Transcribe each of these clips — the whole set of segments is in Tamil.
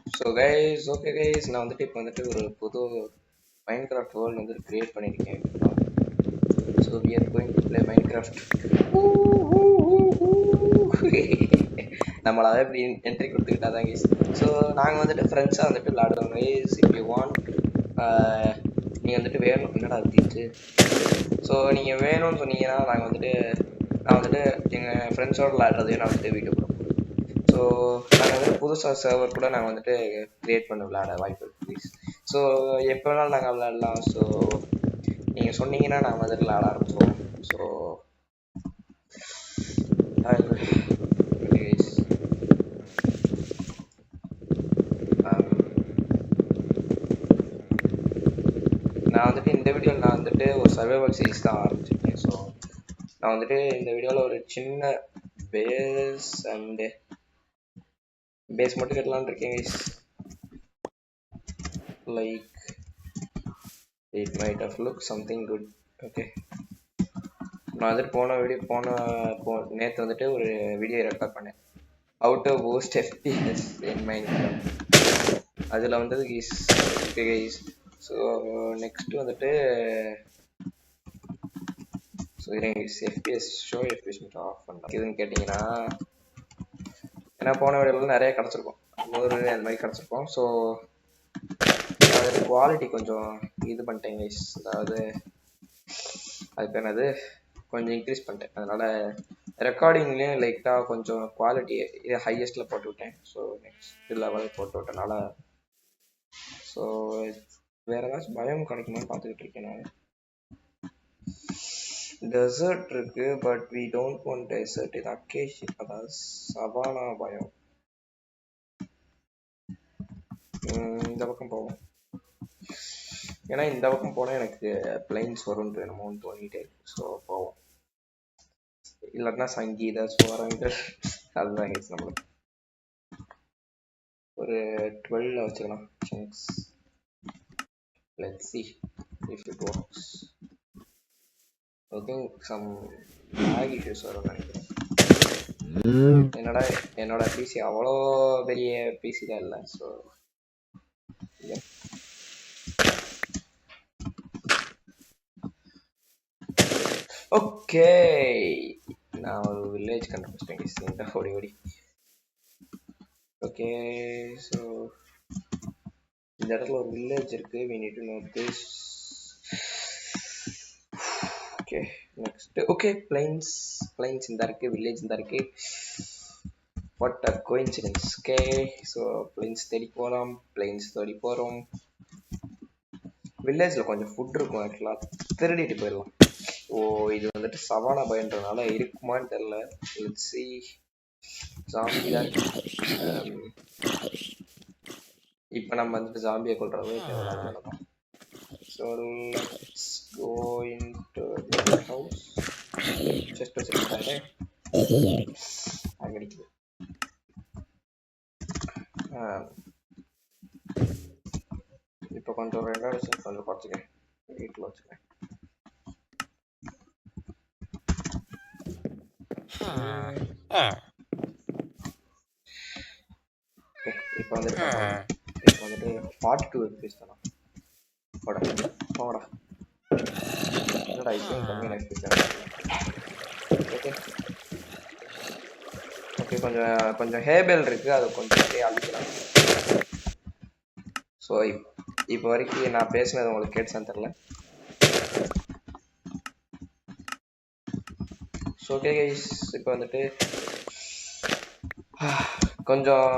ஸோ கைஸ் ஓகே கைஸ் நான் வந்துட்டு இப்போ வந்துட்டு ஒரு புது மைன்கிராஃப்ட் வேர்ல்டு வந்து கிரியேட் பண்ணியிருக்கேன். So we are going to play Minecraft. நம்மளாவே இப்படி என்ட்ரி கொடுத்துக்கிட்டா தான் கைஸ். ஸோ நாங்கள் வந்துட்டு ஃப்ரெண்ட்ஸாக வந்துட்டு விளாடுவோம் கைஸ். இஃப் யூ வாண்ட் நீங்கள் வந்துட்டு வேணும் என்னடா இருந்துச்சு. ஸோ நீங்கள் வேணும்னு சொன்னீங்கன்னா நான் வந்துட்டு எங்கள் ஃப்ரெண்ட்ஸோடு விளாடுறதையும் நான் வந்துட்டு வீடியோ போடுறோம். ஸோ நாங்கள் வந்துட்டு புதுசாக சர்வர் கூட நாங்கள் வந்துட்டு க்ரியேட் பண்ண விளாட வாய்ப்பு இருக்குது ப்ளீஸ். ஸோ எப்போ வேணாலும் நாங்கள் விளாடலாம். ஸோ நீங்கள் சொன்னீங்கன்னா நாங்கள் வந்துட்டு விளாட ஆரம்பிச்சிடுவோம். ஸோ நான் வந்துட்டு இந்த வீடியோவில் நான் வந்துட்டு ஒரு சர்வைவல் சீரிஸ் தான் ஆரம்பிச்சிருக்கேன். ஸோ நான் வந்துட்டு இந்த வீடியோவில் ஒரு சின்ன பேஸ் மட்டும் கட்டலான்னு இருக்கேன் guys. Like it might have look something good. Okay, நான் வந்துட்டு நேற்று வந்துட்டு ஒரு வீடியோ ரெக்கார்ட் பண்ணேன். How to boost FPS in Minecraft. அதில் வந்தது guys. Okay guys, so next வந்துட்டு ஸோ எஃப்பிஎஸ் மட்டும் ஆஃப் பண்ணலாம் எதுன்னு கேட்டிங்கன்னா, ஏன்னா போன வீடியோவில் நிறைய கிடச்சிருக்கும், 100 அந்த மாதிரி கிடச்சிருக்கும். ஸோ அதில் குவாலிட்டி கொஞ்சம் இது பண்ணிட்டேன் கைஸ். அதாவது அதுக்கு என்னது கொஞ்சம் இன்க்ரீஸ் பண்ணிட்டேன். அதனால் ரெக்கார்டிங்லேயும் லைட்டாக கொஞ்சம் குவாலிட்டி இது ஹையஸ்ட்டில் போட்டு விட்டேன். ஸோ நெக்ஸ்ட் லெவல் போட்டு விட்டனால ஸோ வேறு ஏதாச்சும் பயம் கிடைக்குமான்னு பார்த்துக்கிட்டு இருக்கேன் நான். டெசர்ட் இருக்கு, but we don't want desert. இது அக்கேஷி, அதாவது சவானா பயம். இந்த பக்கம் போவோம், ஏன்னா இந்த பக்கம் போனால் எனக்கு பிளைன்ஸ் வரும்னு வேணுமோன்னு தோணிட்டே இருக்கு. ஸோ போவோம், இல்லைன்னா சங்கீதா சுவரங்கள் அதுதான் கேஸ். நம்மளுக்கு ஒரு 12 வச்சுக்கலாம் chunks. Let's see if it works. I think some lag issues வரும்னு நினைக்கிறேன். என்னோட பிசி அவ்வளோ பெரிய பிசி தான் இல்லை. ஸோ ஓகே, நான் ஒரு வில்லேஜ் கண்டுபிடிச்சிட்டேன் ஓடி. ஓகே, ஸோ இந்த இடத்துல ஒரு வில்லேஜ் இருக்கு. we need to know this. Okay next. Okay plains இந்த இருக்கு, வில்லேஜ் இந்த இருக்கு. What a coincidence. Okay, so plains தேடி போகிறோம். வில்லேஜில் கொஞ்சம் ஃபுட் இருக்கும், ஆக்சுவலாக திருடிட்டு போயிடலாம். ஓ, இது வந்துட்டு சவானா பயன்றனால இருக்குமான்னு தெரில. Let's see. ஜாம்பி தான். இப்போ நம்ம வந்துட்டு ஜாம்பியை கொள்றது தேவையில்லாதான். So let's go into the house. Just வச்சுருக்காங்க அடிக்குது. இப்போ கொஞ்சம் ரெண்டாவது கொஞ்சம் குறைச்சிக்கேன், வீட்டில் வச்சுக்கேன். இப்போ வந்துட்டு 42 FPS தானா? போடா என்னடா இப்போ கம்மியான FPS. ஓகே ஓகே, கொஞ்சம் ஹேபெல் இருக்கு, அதை கொஞ்சம் அழிக்கலாம். ஸோ இப்போ வரைக்கும் நான் பேசினது உங்களுக்கு கேட்டுச்சான்னு தெரில. ஸோ ஓகே கைஸ், இப்போ வந்துட்டு கொஞ்சம்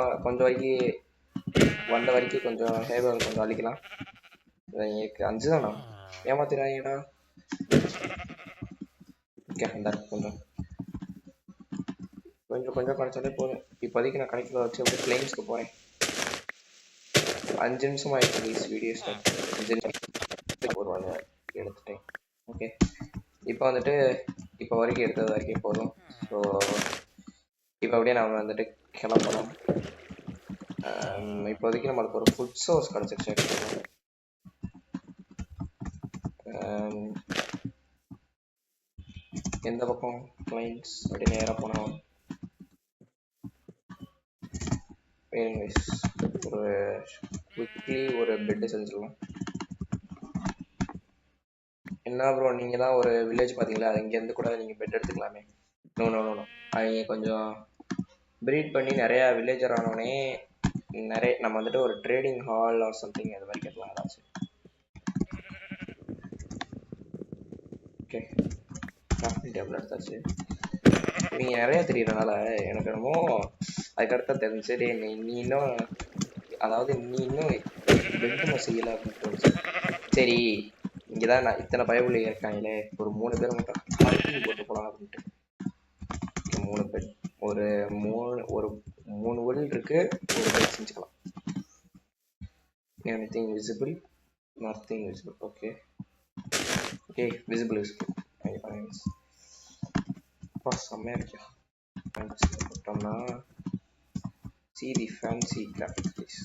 வரைக்கும் வந்த வரைக்கும் கொஞ்சம் ஹேபல் கொஞ்சம் அழிக்கலாம். எனக்கு 5 தானா? ஏமாத்திராங்கடா. ஓகே, அந்த கொஞ்சம் கிடைச்சாலே போதும். இப்போதைக்கு நான் கணக்கில் வச்சு அப்படியே பிளைன்ஸ்க்கு போகிறேன். 5 நிமிஷம் ஆயிடுச்சு கைஸ் வீடியோ ஸ்டார்ட். 5 நிமிஷம் வருவாங்க எடுத்துட்டேன். ஓகே, இப்போ வந்துட்டு இப்போ வரைக்கும் எடுத்தது வரைக்கும் போதும். ஸோ இப்போ அப்படியே நம்ம வந்துட்டு கிளம்பலாம். இப்போதைக்கு நம்மளுக்கு ஒரு ஃபுட் சோர்ஸ் கிடச்சிருச்சு. எந்த பக்கம் கிளைண்ட்ஸ் அப்படி நேராக போனோம். ஒரு குவிக்லி ஒரு பெட்டு செஞ்சிடலாம். என்ன ப்ரோ நீங்கள் தான் ஒரு வில்லேஜ் பார்த்தீங்களா, அது இங்கேருந்து கூட நீங்கள் பெட் எடுத்துக்கலாமே. நோ நோ நோ நோ, அவங்க கொஞ்சம் ப்ரீட் பண்ணி நிறையா வில்லேஜர் ஆனோடனே நிறைய நம்ம வந்துட்டு ஒரு ட்ரேடிங் ஹால் ஆர் சம்திங் அது மாதிரி கட்டலாம் ஏதாச்சும். ஓகே, கிராஃப்டிங் டேபிள் எடுத்தாச்சு. இவங்க நிறையா தெரியறதுனால எனக்கு என்னமோ அதுக்கடுத்தா தெரிஞ்சு சரி நீ இன்னும் அதாவது நீ இன்னும் பெட்டுமே செய்யலை அப்படின்னு தோணுச்சு. சரி இங்கே தான் நான் இத்தனை பயபுள்ளி இருக்காங்களே, ஒரு 3 பேர் மட்டும் ஹண்டிங் போட்டு போகலாம் அப்படின்ட்டு 3 பெட் ஒரு 3 wool இருக்கு, ஒரு பெட் செஞ்சுக்கலாம். anything visible, nothing visible. okay visible செம்மையா இருக்கியா போட்டோம்னா see the fancy graphics.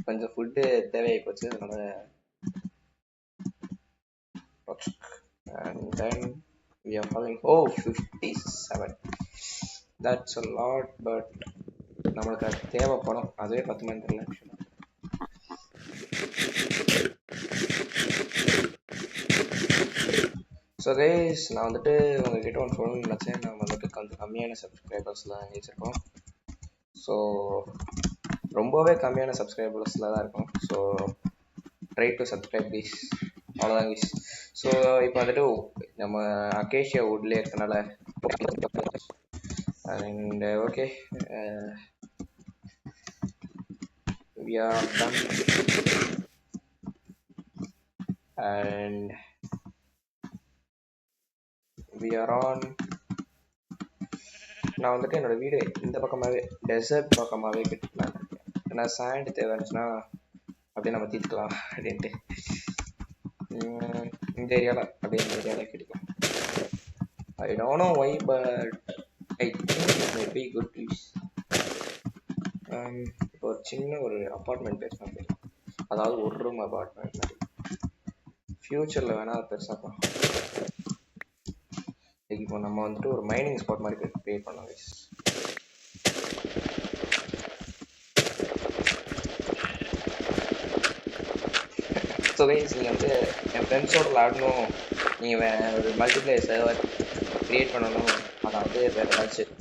கொஞ்சம் ஃபுட்டு தேவையாகி போச்சு, அதனால and then we are having 57. that's a lot, but நம்மளுக்கு அது தேவைப்படும், அதுவே 10 மணி தெரியல. ஸோ கைஸ் நான் வந்துட்டு உங்ககிட்ட ஒன்று சொல்லணும்னு நினச்சேன். நம்ம வந்துட்டு கொஞ்சம் கம்மியான சப்ஸ்கிரைபர்ஸ்லாம் வச்சுருக்கோம். ஸோ ரொம்பவே கம்மியான சப்ஸ்கிரைபர்ஸில் தான் இருக்கும். So try to subscribe please, அவ்வளோதான் ப்ளீஸ். ஸோ இப்போ வந்துட்டு நம்ம அகேஷியா வுட்லேயே இருக்கனால and okay we are done and we are on. நான் வந்துட்டு என்னோட வீடு இந்த பக்கமாகவே டெசர்ட் பக்கமாகவே கட்டிக்கலாம். ஏன்னா சாண்ட் தேவைச்சுன்னா அப்படியே நம்ம தீர்த்துக்கலாம் அப்படின்ட்டு இந்த ஏரியாவில் அப்படியே இந்த ஏரியாவில் கட்டிக்கலாம். I don't know why but I think it may be good please. இப்போ ஒரு சின்ன ஒரு அப்பார்ட்மெண்ட் பேசலாம், அதாவது ஒரு ரூம் அப்பார்ட்மெண்ட் மாதிரி. ஃப்யூச்சரில் வேணால் அது பெருசாக பண்ணலாம். இப்போ நம்ம வந்துட்டு ஒரு மைனிங் ஸ்பாட் மாதிரி க்ரியேட் பண்ணலாம் கைஸ். ஸோ கைஸ் நீங்கள் வந்து என் ஃப்ரெண்ட்ஸோட விளாடணும், நீங்கள் ஒரு மல்டிப்ளேயர் சர்வர் க்ரியேட் பண்ணணும், அதாவது வேறு ஏதாச்சும்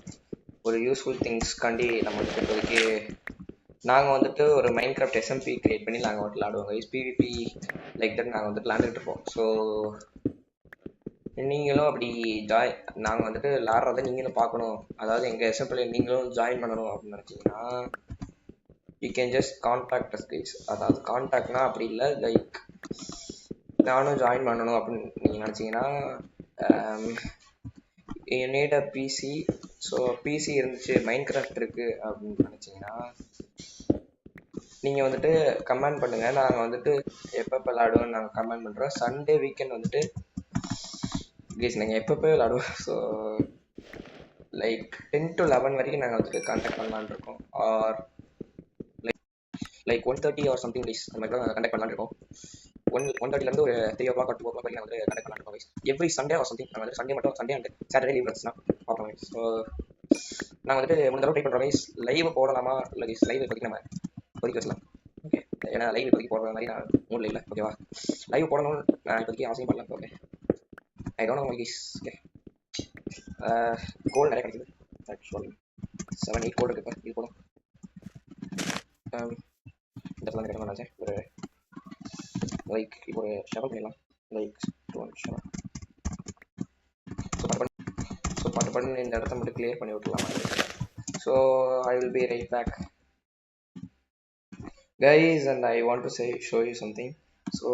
ஒரு யூஸ்ஃபுல் திங்ஸ்க்காண்டி நம்ம வந்துட்டு இப்போதைக்கு நாங்கள் வந்துட்டு ஒரு மைண்ட் கிராஃப்ட் எஸ்எம்பி க்ரியேட் பண்ணி நாங்கள் வந்துட்டு விளாடுவோம் கைஸ். பிவிபி லைக் தட் நாங்கள் வந்துட்டு விளாண்டுட்டு இருப்போம். ஸோ நீங்களும் அப்படி நாங்கள் வந்துட்டு விளாட்றத நீங்களும் பார்க்கணும், அதாவது எங்கள் எஸ்எம்பியில் நீங்களும் ஜாயின் பண்ணணும் அப்படின்னு நினச்சிங்கன்னா you can just contact as guys. அதாவது கான்டாக்ட்னா அப்படி இல்லை, லைக் நானும் ஜாயின் பண்ணணும் அப்படின்னு நீங்கள் நினச்சிங்கன்னா you need a PC. So PC இருந்துச்சு, மைண்ட் கிராஃப்ட் இருக்குது அப்படின்னு நினச்சிங்கன்னா நீங்கள் வந்துட்டு கமெண்ட் பண்ணுங்கள். நாங்கள் வந்துட்டு எப்பப்போ விளாடுவோம் நாங்கள் கமெண்ட் பண்ணுறோம். சண்டே வீக்கெண்ட் வந்துட்டு ப்ளீஸ் நீங்கள் எப்பப்போ விளாடுவோம். ஸோ லைக் 10 to 11 வரைக்கும் நாங்கள் வந்துட்டு கான்டாக்ட் பண்ணலான்னு இருக்கோம். Or like 1:30 or something please அந்த மாதிரி தான் கான்டாக்ட் பண்ணலான்னு இருக்கோம். 1:30 ஒரு 3 o'clock or 2 o'clock வரைக்கும் வந்து கான்டாக்ட் பண்ணலான்னு இருக்கோம். எவ்ரி சண்டே ஆர் சம்திங் நாங்கள் வந்து சண்டே மட்டும், சண்டே அண்ட் சாட்டர்டே லீவ் இருந்துச்சுன்னா பார்ப்போம். ஸோ நாங்கள் வந்துட்டு முடிஞ்ச அளவு ட்ரை பண்ணுறோம் கைஸ். லைவ் போடலாமா இல்லை கைஸ், லைவ் இப்போதைக்கு நம்ம இப்போதைக்கு வச்சலாம். ஓகே, ஏன்னா லைவ் இப்போதைக்கு போடுற மாதிரி நான் மூடில் இல்லை. ஓகேவா, லைவ் போடணும்னு நான் இப்போதைக்கு அவசியம் பண்ணல. Okay, I don't know guys. Okay, gold நிறைய கிடைக்குது. 7-8 கோல்டு இருக்கு, இது போதும். இந்த இடத்துல கிடைக்கணும் நினச்சேன். ஒரு லைக் இப்போ ஒரு ஷவல் பண்ணிடலாம், லைக் ஸ்டோன் ஷவல். ஸோ பட்டு பண்ணி இந்த இடத்த மட்டும் கிளியர் பண்ணி விட்டுலாம். So I will be right back guys, and I want to show you something. So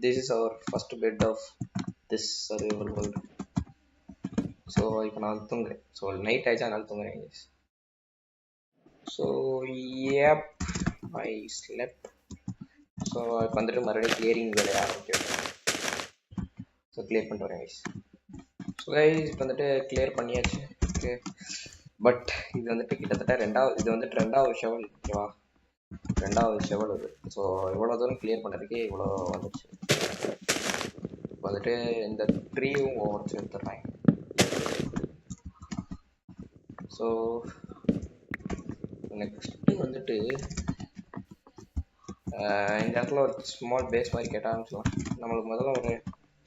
this is our first bed of this survival world. So இப்போ நான் தூங்குறேன். ஸோ நைட் ஆயிடுச்சா நான் தூங்குறேன் guys. So yep, I slept. So இப்போ வந்துட்டு மறுபடியும் கிளியரிங் வேலையை ஆரம்பிக்கிறேன். ஸோ கிளியர் பண்ணிட்டு வரேன் கைஸ். ஸோ கைஸ் இப்போ வந்துட்டு கிளியர் பண்ணியாச்சு. ஓகே, பட் இது வந்துட்டு கிட்டத்தட்ட ரெண்டாவது ஷெவல். ஓகேவா, ரெண்டாவது ஷெவல் இது. ஸோ இவ்வளோ தூரம் கிளியர் பண்ணுறதுக்கே இவ்வளோ வந்துச்சு. வந்துட்டு இந்த ட்ரீயும் உடச்சி எடுத்துடுறேன். ஸோ நெக்ஸ்ட்டு வந்துட்டு இந்த இடத்துல ஒரு ஸ்மால் பேஸ் மாதிரி கேட்ட ஆரம்பிச்சிடலாம். நம்மளுக்கு முதல்ல ஒரு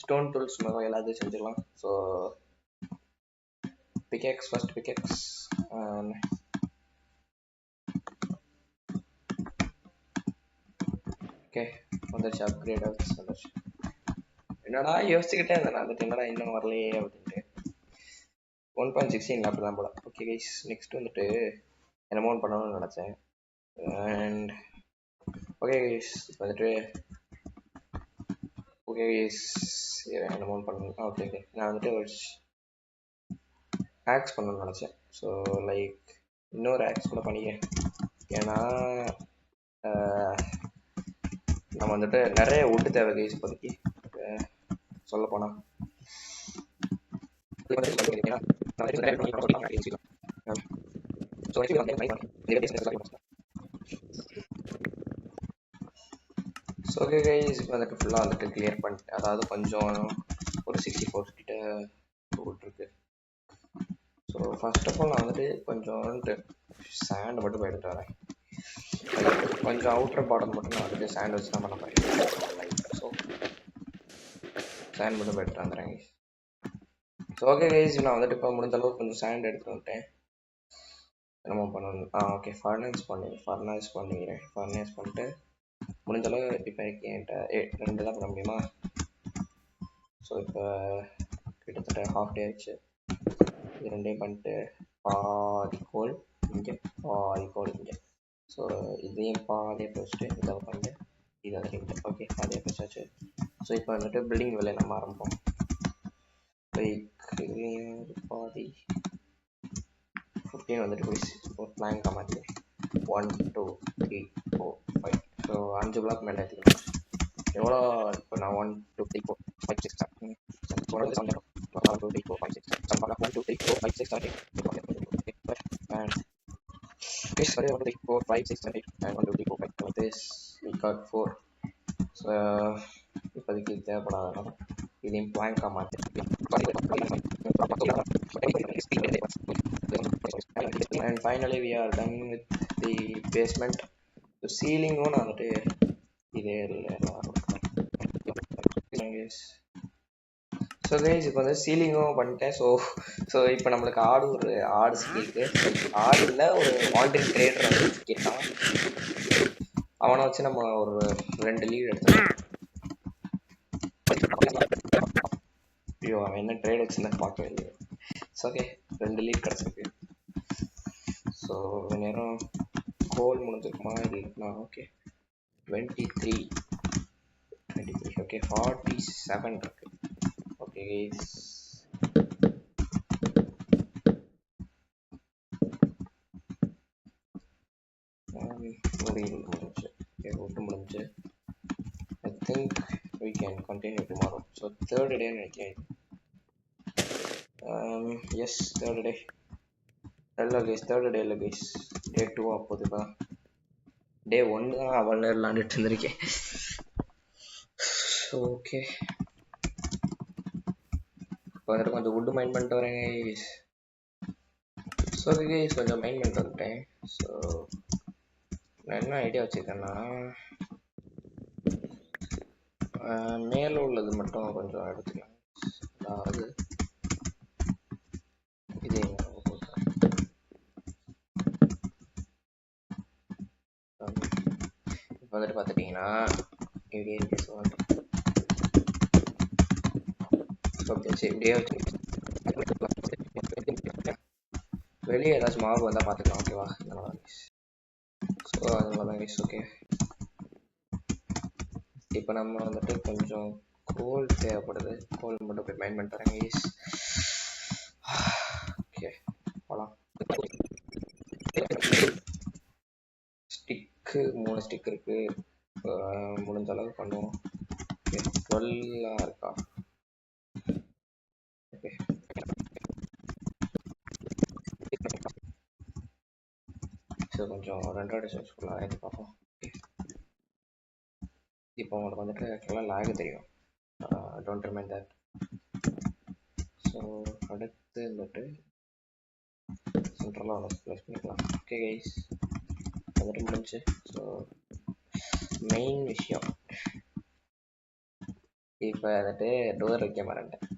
ஸ்டோன் டூல்ஸ் முதல்ல எல்லாத்தையும் செஞ்சிடலாம். So pickaxe first pickaxe okay வந்துருச்சு. அப்கிரேட் வந்துருச்சு. என்னடா யோசிச்சுக்கிட்டே இருந்தேன் வந்துட்டு என்னடா இன்னும் வரலையே அப்படின்ட்டு. 1.16 அப்படி தான் போல. ஓகே கைஸ், நெக்ஸ்ட் வந்துட்டு என்னமோ பண்ணணும்னு நினச்சேன். அண்ட் ஓகே கைஸ் வந்துட்டு ஓகே கைஸ் என்னமோ பண்ணணும். ஓகே ஓகே நான் வந்துட்டு ஒரு ஆக்ஸ் பண்ணணும்னு நினச்சேன். ஸோ லைக் இன்னொரு ஆக்ஸ் கூட பண்ணிக்கிறேன். ஏன்னா நம்ம வந்துட்டு நிறைய ஒட்டு தேவை கைஸ் இப்போதைக்கு சொல்ல போனால். ஸோ ஓகே கைஸ் இப்போ வந்துட்டு ஃபுல்லாக வந்துட்டு கிளியர் பண்ணிட்டேன். அதாவது கொஞ்சம் ஒரு 64 கிட்ட போட்டுருக்கு. ஸோ ஃபர்ஸ்ட் ஆஃப் ஆல் நான் வந்துட்டு கொஞ்சம் சாண்ட் மட்டும் போய் எடுத்து வரேன். கொஞ்சம் அவுட்டர் பாட்டம் மட்டும் நான் வந்துட்டு சாண்ட் வச்சு தான் பண்ண போகிறேன். ஸோ சாண்ட் மட்டும் போய் எடுத்து வந்துடுறேன். ஸோ ஓகே கைஸ் நான் வந்துட்டு இப்போ முடிஞ்ச அளவுக்கு கொஞ்சம் சாண்ட் எடுத்து வந்துட்டேன். என்னமோ பண்ணணும். ஓகே ஃபர்னஸ் பண்ணிக்கிறேன். ஃபர்னஸ் பண்ணிட்டு முடிஞ்ச அளவு இப்போ என்கிட்ட 2 தான் பண்ண முடியுமா? ஸோ இப்போ கிட்டத்தட்ட ஹாஃப் டே ஆயிடுச்சு. இது 2 பண்ணிட்டு பாதி கோல் இங்கே, பாதி கோல் இங்கே. ஸோ இதையும் பாதியை வச்சுட்டு இதை பண்ணிட்டு இதை வந்துட்டு ஓகே பாதியை வச்சாச்சு. ஸோ இப்போ வந்துட்டு பில்டிங் வேலையை நம்ம ஆரம்பிப்போம். லைக் இதுலேயும் பாதி 15 வந்துட்டு ஒரு பிளாங்காக மாற்றி 1 2 3 4 5. ஸோ 5 பிளாக் மேலே எடுத்துக்கலாம். எவ்வளோ இப்போ நான் 1 2 3 4 5 6 7 1 2 3 4 5 6 7 1 2 3 4 5 6 7 8 and this 1 2 3 4 5 6 7 8 and 1 2 3 4 5 like this we got 4. So இப்போதைக்கு தேவைப்படாத இதையும் பிளாங்காக மாற்றி and finally we are done with the basement. So ceiling on வந்துட்டு இதே ஸோ கைஸ் இப்போ வந்து சீலிங்கும் பண்ணிட்டேன். ஸோ இப்போ நம்மளுக்கு ஆடு சிக்கிருக்கு. ஆடு இல்லை, ஒரு ஆல்ரெடி ட்ரேடர் வந்து சிக்கிட்டான். அவனை வச்சு நம்ம ஒரு 2 லீட் எடுத்துக்கலாம். ஐயோ அவன் என்ன ட்ரேட் வச்சுருந்தா பார்க்கவே இல்லை. ஸோ ஓகே 2 லீட் கிடச்சிருக்கு. ஸோ நேரம் கோல் முடிஞ்சிருக்குமா இல்லைனா? ஓகே 23 ஓகே 47 இருக்கு. ஓகே முடிஞ்சு. ஓட்டு முடிஞ்சு. I think we can continue tomorrow. So third day நினைக்கிறேன். yes third day இல்லை கைஸ் day 2 அப்போதுதான். day 1 தான் அவள் விளாண்டுட்டு இருந்திருக்கேன். ஸோ ஓகே இப்போ வந்துட்டு கொஞ்சம் வுட்டு மைண்ட் பண்ணிட்டு வரேன் கைஸ். ஸோ கைஸ் கொஞ்சம் மைண்ட் பண்ணிட்டு வந்துட்டேன். ஸோ நான் என்ன ஐடியா வச்சுருக்கேன்னா மேலே உள்ளது மட்டும் கொஞ்சம் எடுத்துக்கலாம். அதாவது இது இப்போ வந்துட்டு பார்த்துட்டிங்கன்னா இப்படியே இப்படியே வெளியே ஏதாச்சும் மாவு வந்தால் பார்த்துக்கலாம். ஓகேவா? ஸோ அது மாதிரி கைஸ். ஓகே இப்போ நம்ம வந்துட்டு கொஞ்சம் கோல் தேவைப்படுது. கோல் மட்டும் போய் மைண்ட் பண்ணிட்டு வரேன் கைஸ். ஓகே போகலாம். ஸ்டிக்கு 3 ஸ்டிக் இருக்கு. முடிஞ்ச அளவு பண்ணுவோம். 12 இருக்கா? ஓகே ஸோ கொஞ்சம் 2 டிஸ்டன்ஸ் ஃபுல்லாக எடுத்து பார்ப்போம். இப்போ உங்களுக்கு வந்துட்டு ஆக்சுவலாக லேக் தெரியும். Don't remind that. ஸோ அடுத்து வந்துட்டு சென்ட்ரலாக ஒன்று ப்ளேஸ் பண்ணிக்கலாம். ஓகே கைஸ், வந்துட்டு முடிஞ்சு. ஸோ மெயின் விஷயம் இப்போ வந்துட்டு டோர் வைக்க மாட்டேன்.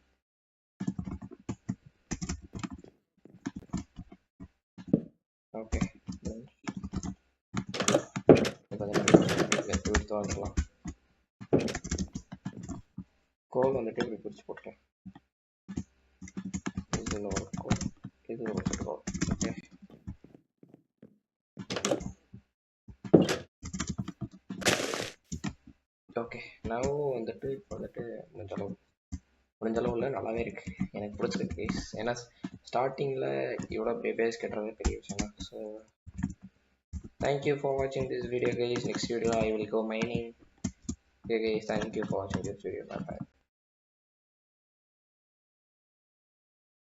ஓகே, எடுத்து வந்துடலாம். கோல் வந்துட்டு இப்படி பிரித்து போட்டுக்கலாம். இதில் ஒரு கோல், இது ஒரு கோல். ஓகே, ஓகே நான் வந்துட்டு இப்போ வந்துட்டு முடிஞ்ச அளவில் நல்லாவே இருக்குது, எனக்கு பிடிச்சிருக்கு கைஸ். ஏன்னா ஸ்டார்டிங்கில் இவ்வளோ பேஸ் கட்டுறது பெரிய விஷயம் தான். So thank you for watching this video guys. Next video I will go mining. Okay guys, thank you for watching this video. Bye bye.